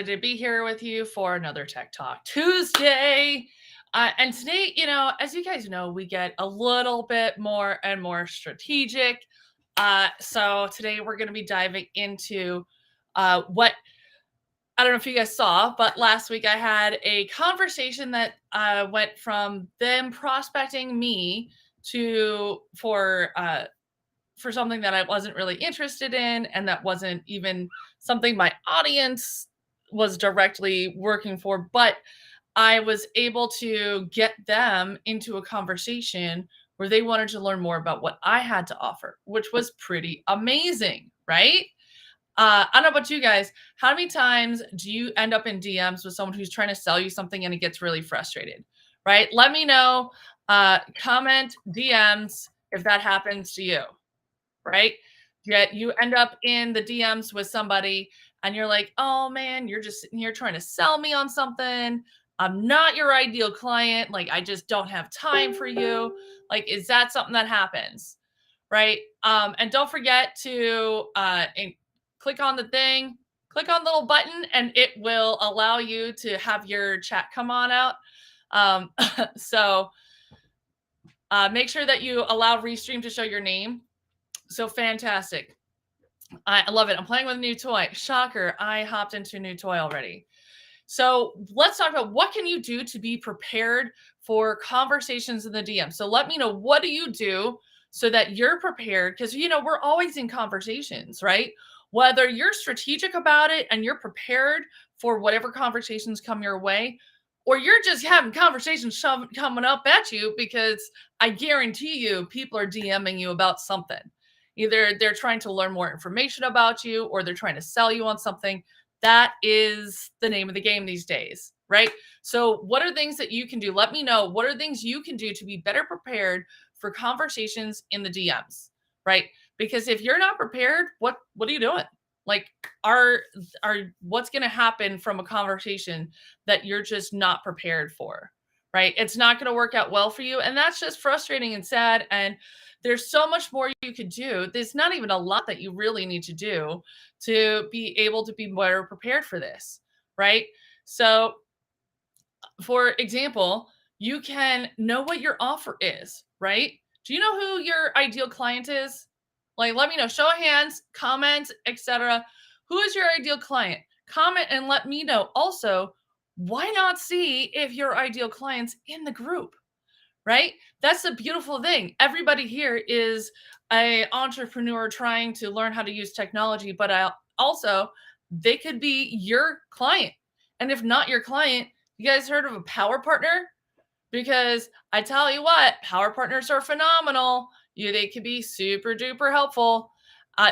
to be here with you for another Tech Talk Tuesday. And today, as you guys know, we get a little bit more and more strategic. So today we're going to be diving into what I don't know if you guys saw, but last week I had a conversation that went from them prospecting me to for something that I wasn't really interested in, and that wasn't even something my audience was directly working for, but I was able to get them into a conversation where they wanted to learn more about what I had to offer, which was pretty amazing, right? I don't know about you guys. How many times do you end up in DMs with someone who's trying to sell you something and it gets really frustrated, right? Let me know. Comment DMs if that happens to you, right? Yet you end up in the DMs with somebody and you're like, oh man, you're just sitting here trying to sell me on something. I'm not your ideal client. Like, I just don't have time for you. Like, is that something that happens? Right. And don't forget to click on the thing, click on the little button, and it will allow you to have your chat come on out. So make sure that you allow Restream to show your name. So fantastic. I love it. I'm playing with a new toy. Shocker. I hopped into a new toy already. So let's talk about what can you do to be prepared for conversations in the DM. So let me know, what do you do so that you're prepared? Because, we're always in conversations, right? Whether you're strategic about it and you're prepared for whatever conversations come your way, or you're just having conversations coming up at you, because I guarantee you people are DMing you about something. Either they're trying to learn more information about you or they're trying to sell you on something. That is the name of the game these days, right? So what are things that you can do? Let me know. What are things you can do to be better prepared for conversations in the DMs, right? Because if you're not prepared, what are you doing? Like, what's going to happen from a conversation that you're just not prepared for, right? It's not going to work out well for you. And that's just frustrating and sad. And there's so much more you could do. There's not even a lot that you really need to do to be able to be better prepared for this, right? So, for example, you can know what your offer is, right? Do you know who your ideal client is? Like, let me know. Show of hands, comments, etc. Who is your ideal client? Comment and let me know. Also, why not see if your ideal client's in the group? Right? That's the beautiful thing. Everybody here is an entrepreneur trying to learn how to use technology, but also they could be your client. And if not your client, you guys heard of a power partner? Because I tell you what, power partners are phenomenal. They can be super duper helpful.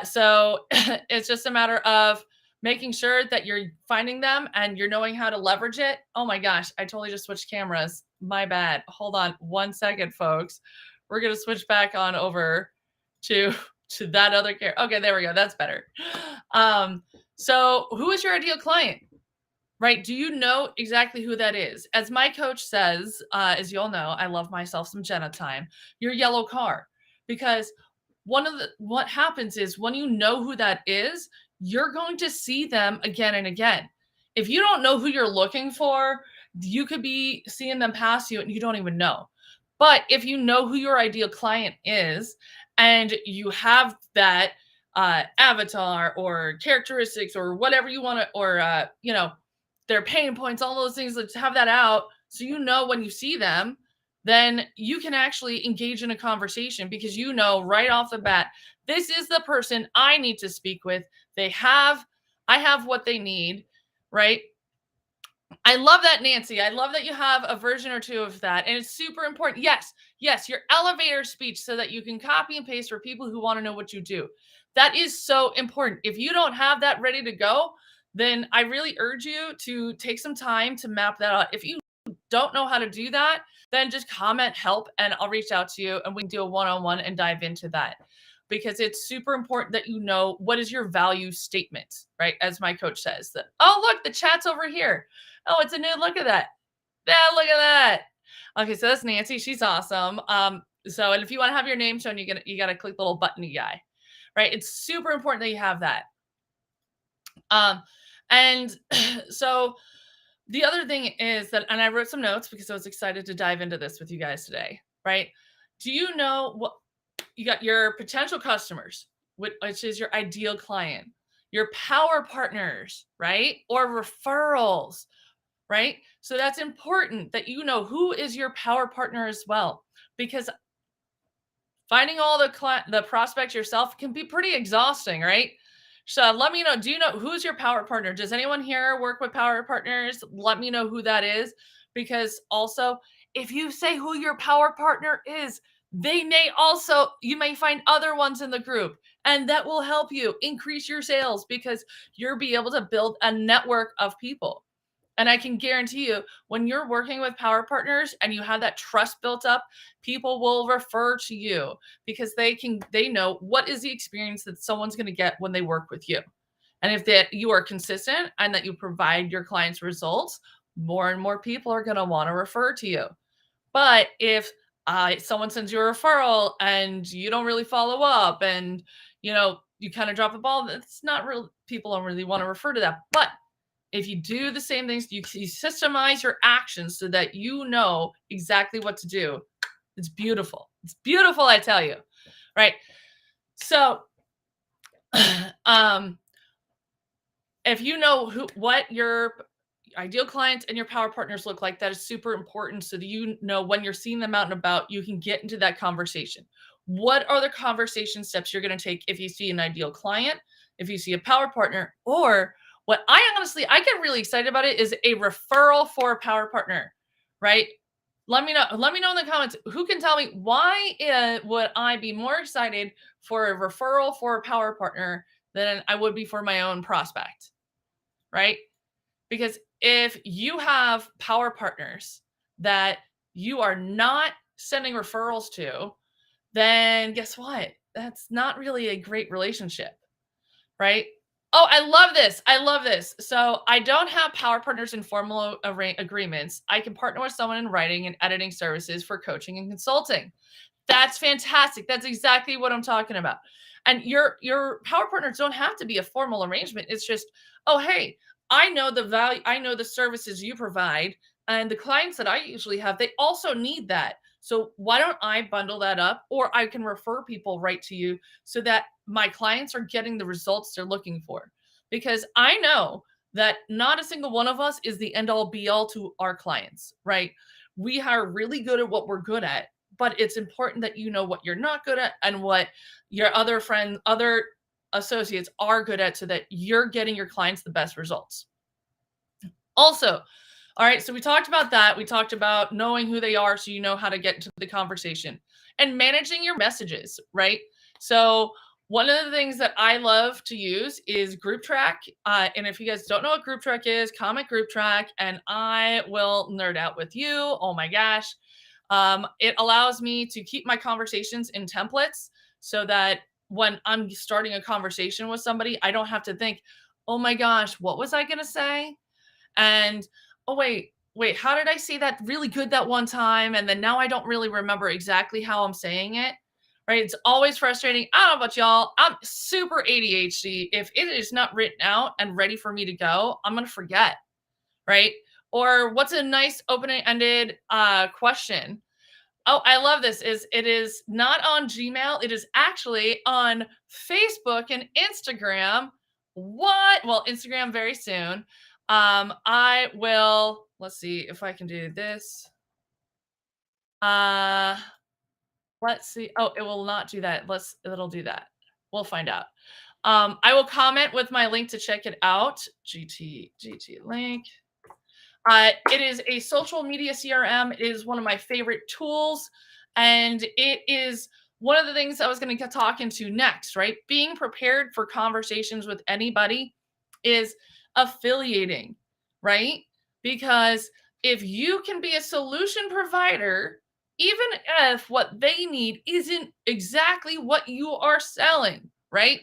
So it's just a matter of making sure that you're finding them and you're knowing how to leverage it. Oh my gosh, I totally just switched cameras. My bad. Hold on 1 second, folks. We're going to switch back on over to that other camera. Okay, there we go. That's better. So who is your ideal client? Right? Do you know exactly who that is? As my coach says, as you all know, I love myself some Jenna time, your yellow car. Because what happens is when you know who that is, you're going to see them again and again. If you don't know who you're looking for, you could be seeing them pass you and you don't even know. But if you know who your ideal client is and you have that avatar or characteristics or whatever you want to, or their pain points, all those things, let's have that out. So, when you see them, then you can actually engage in a conversation because right off the bat, this is the person I need to speak with. I have what they need, right? I love that, Nancy. I love that you have a version or two of that. And it's super important. Yes, your elevator speech so that you can copy and paste for people who want to know what you do. That is so important. If you don't have that ready to go, then I really urge you to take some time to map that out. If you don't know how to do that, then just comment help and I'll reach out to you and we can do a one-on-one and dive into that. Because it's super important that you know what is your value statement, right? As my coach says, that, oh, look, the chat's over here. Oh, it's a new look at that. Yeah, look at that. Okay, so that's Nancy. She's awesome. And if you want to have your name shown, you got to click the little button guy, right? It's super important that you have that. And so the other thing is that, and I wrote some notes because I was excited to dive into this with you guys today, right? Do you know what you got? Your potential customers, which is your ideal client, your power partners, right? Or referrals, right? So that's important that you know who is your power partner as well, because finding all the prospects yourself can be pretty exhausting, right? So let me know. Do you know who's your power partner? Does anyone here work with power partners? Let me know who that is. Because also, if you say who your power partner is, they may also, you may find other ones in the group, and that will help you increase your sales because you'll be able to build a network of people. And I can guarantee you, when you're working with power partners and you have that trust built up, people will refer to you because they know what is the experience that someone's going to get when they work with you. And if that you are consistent and that you provide your clients results, more and more people are going to want to refer to you. But if someone sends you a referral and you don't really follow up, and you kind of drop the ball, that's not real. People don't really want to refer to that. But if you do the same things, you systemize your actions so that you know exactly what to do. It's beautiful. It's beautiful, I tell you. Right. So, if you know what your ideal clients and your power partners look like, that is super important so that you know when you're seeing them out and about, you can get into that conversation. What are the conversation steps you're going to take if you see an ideal client, if you see a power partner, or what I get really excited about it is a referral for a power partner, right? Let me know. Let me know in the comments who can tell me why would I be more excited for a referral for a power partner than I would be for my own prospect, right? Because if you have power partners that you are not sending referrals to, then guess what? That's not really a great relationship, right? Oh, I love this. I love this. So I don't have power partners in formal agreements. I can partner with someone in writing and editing services for coaching and consulting. That's fantastic. That's exactly what I'm talking about. And your power partners don't have to be a formal arrangement. It's just, oh, hey, I know the value, I know the services you provide, and the clients that I usually have, they also need that. So why don't I bundle that up, or I can refer people right to you so that my clients are getting the results they're looking for. Because I know that not a single one of us is the end all be all to our clients, right? We are really good at what we're good at, but it's important that you know what you're not good at and what your other friends, other associates are good at so that you're getting your clients the best results. Also, all right, so we talked about that. We talked about knowing who they are so you know how to get into the conversation and managing your messages, right? So, one of the things that I love to use is group track. And if you guys don't know what group track is, comment group track and I will nerd out with you. Oh my gosh. It allows me to keep my conversations in templates so that when I'm starting a conversation with somebody, I don't have to think, oh my gosh, what was I going to say? And oh wait, how did I say that really good that one time? And then now I don't really remember exactly how I'm saying it. Right? It's always frustrating. I don't know about y'all. I'm super ADHD. If it is not written out and ready for me to go, I'm gonna forget. Right? Or what's a nice open-ended question? Oh, I love this. It is not on Gmail. It is actually on Facebook and Instagram. What? Well, Instagram very soon. I will, let's see if I can do this. Uh let's see. Oh, it will not do that. It'll do that. We'll find out. I will comment with my link to check it out. GT link. It is a social media CRM. It is one of my favorite tools. And it is one of the things I was going to talk into next, right? Being prepared for conversations with anybody is affiliating, right? Because if you can be a solution provider, even if what they need isn't exactly what you are selling, right?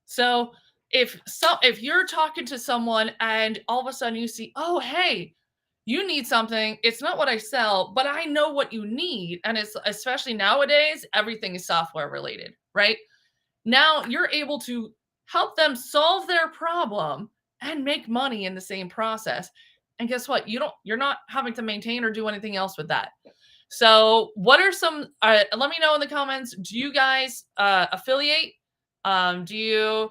So if you're talking to someone and all of a sudden you see, oh hey, you need something, it's not what I sell, but I know what you need. And it's especially nowadays, everything is software related, right? Now you're able to help them solve their problem and make money in the same process. And guess what? You're not having to maintain or do anything else with that. So, what are some? Let me know in the comments. Do you guys affiliate? Do you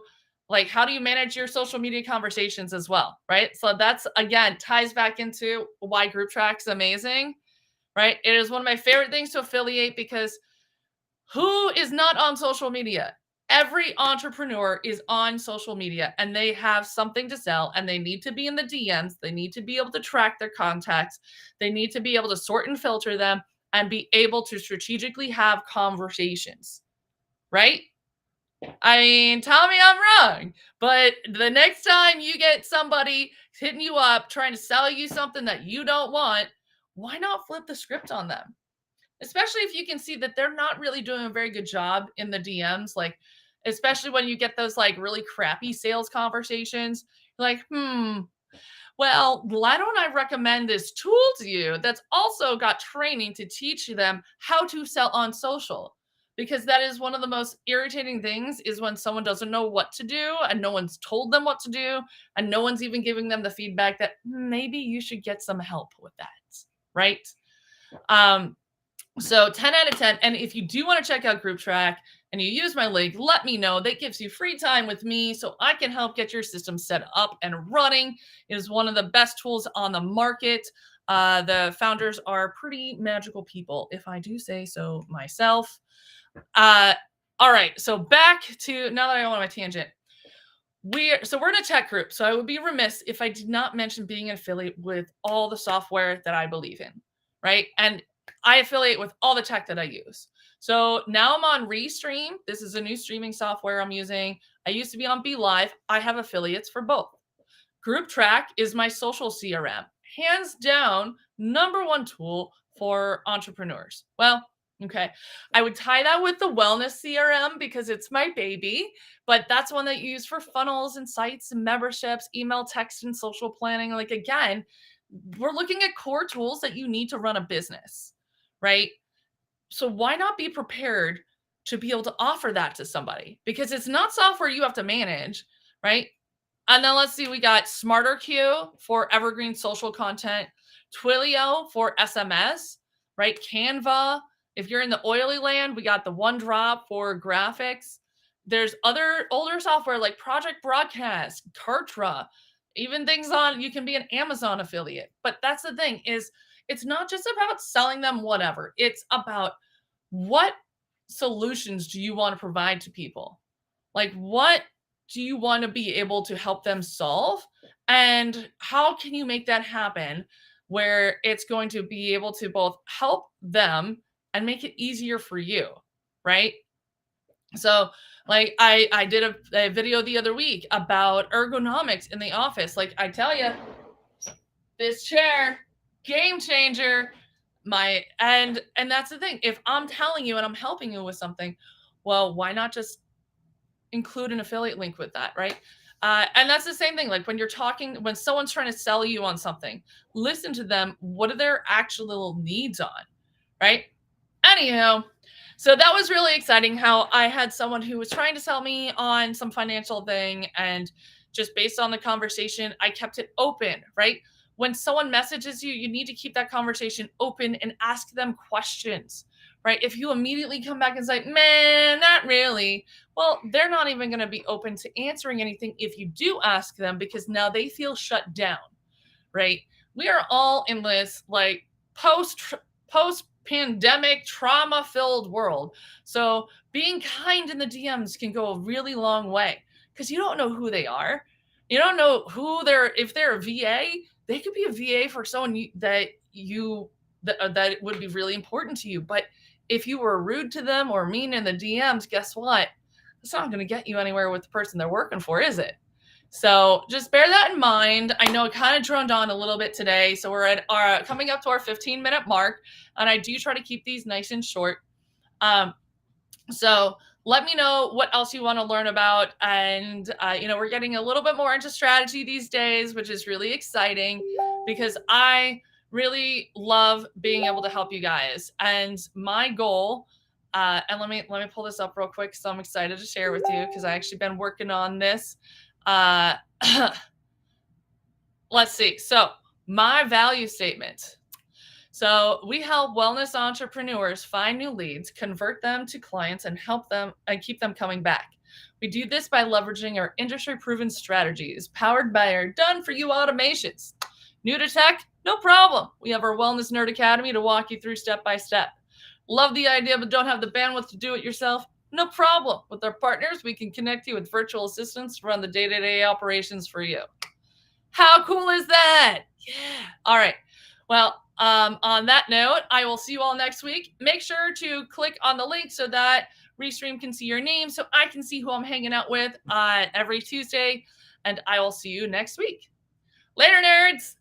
like? How do you manage your social media conversations as well? Right. So that's again ties back into why group track's amazing. Right. It is one of my favorite things to affiliate because who is not on social media? Every entrepreneur is on social media and they have something to sell and they need to be in the DMs. They need to be able to track their contacts. They need to be able to sort and filter them and be able to strategically have conversations, right? I mean, tell me I'm wrong, but the next time you get somebody hitting you up trying to sell you something that you don't want, why not flip the script on them? Especially if you can see that they're not really doing a very good job in the DMs, like especially when you get those like really crappy sales conversations, like, well, why don't I recommend this tool to you that's also got training to teach them how to sell on social? Because that is one of the most irritating things is when someone doesn't know what to do and no one's told them what to do and no one's even giving them the feedback that maybe you should get some help with that, right? So 10 out of 10. And if you do want to check out Group Track and you use my link, let me know. That gives you free time with me so I can help get your system set up and running. It is one of the best tools on the market. The founders are pretty magical people, if I do say so myself. All right. So back to now that I went on my tangent. We're in a tech group. So I would be remiss if I did not mention being an affiliate with all the software that I believe in. Right. And I affiliate with all the tech that I use. So now I'm on Restream. This is a new streaming software I'm using. I used to be on Be Live. I have affiliates for both. Group Track is my social CRM. Hands down, number one tool for entrepreneurs. Well, okay. I would tie that with the wellness CRM because it's my baby, but that's one that you use for funnels and sites and memberships, email, text, and social planning. Like, again, we're looking at core tools that you need to run a business, right? So why not be prepared to be able to offer that to somebody? Because it's not software you have to manage, right? And then let's see, we got SmarterQ for evergreen social content, Twilio for SMS, right? Canva. If you're in the oily land, we got the OneDrop for graphics. There's other older software like Project Broadcast, Kartra, even things on, you can be an Amazon affiliate. But that's the thing is it's not just about selling them whatever. It's about what solutions do you want to provide to people? Like what do you want to be able to help them solve? And how can you make that happen where it's going to be able to both help them and make it easier for you, right? So like I did a video the other week about ergonomics in the office. Like I tell you, this chair, game changer. And that's the thing. If I'm telling you and I'm helping you with something, well, why not just include an affiliate link with that, right? And that's the same thing. Like when you're talking, when someone's trying to sell you on something, listen to them. What are their actual needs on, right? Anyhow, so that was really exciting how I had someone who was trying to sell me on some financial thing. And just based on the conversation, I kept it open, right? When someone messages you, you need to keep that conversation open and ask them questions, right? If you immediately come back and say, man, not really, well, they're not even going to be open to answering anything if you do ask them because now they feel shut down, right? We are all in this like post pandemic trauma filled world. So being kind in the DMs can go a really long way because you don't know who they are. You don't know who if they're a VA, they could be a VA for someone that would be really important to you. But if you were rude to them or mean in the DMs, guess what? It's not going to get you anywhere with the person they're working for, is it? So just bear that in mind. I know it kind of droned on a little bit today. So we're at our coming up to our 15-minute mark. And I do try to keep these nice and short. So let me know what else you want to learn about. And, we're getting a little bit more into strategy these days, which is really exciting because I really love being able to help you guys. And my goal, and let me pull this up real quick. So I'm excited to share with you because I actually been working on this. let's see. So, my value statement. So, we help wellness entrepreneurs find new leads, convert them to clients, and help them and keep them coming back. We do this by leveraging our industry proven strategies powered by our done for you automations. New to tech? No problem. We have our Wellness Nerd Academy to walk you through step by step. Love the idea but don't have the bandwidth to do it yourself? No problem. With our partners, we can connect you with virtual assistants to run the day to day operations for you. How cool is that? Yeah. All right. Well, on that note, I will see you all next week. Make sure to click on the link so that Restream can see your name so I can see who I'm hanging out with every Tuesday. And I will see you next week. Later, nerds.